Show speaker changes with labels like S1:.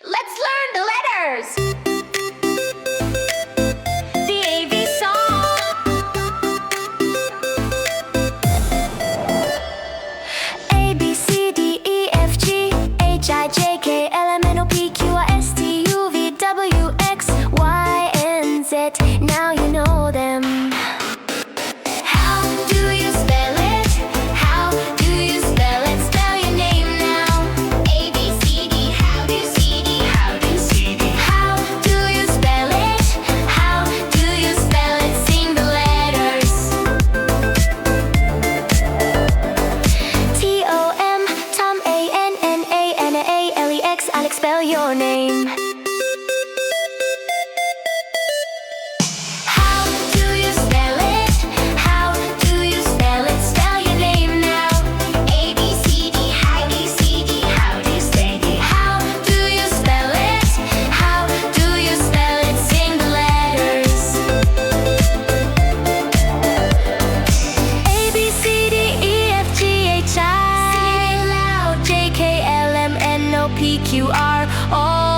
S1: Let's learn the letters. The AV song. A B C D E F G H I J K L M N O P Q R S T U V W X Y and Z. Now you know them. How do you spell it? How do you spell it? Spell your name now. A B C D. How do you C D? How do you C D? How do you spell it? How do you spell it? Sing the letters. T O M Tom, A N N A N A L E X. Alex, spell your name. How do you spell it? How do you spell it? Spell your name now. A B C D. How do you C D? How do you say D? How do you spell it? How do you spell it? Sing the letters. A B C D E F G H I. Sing it loud. J K L M N O P Q R O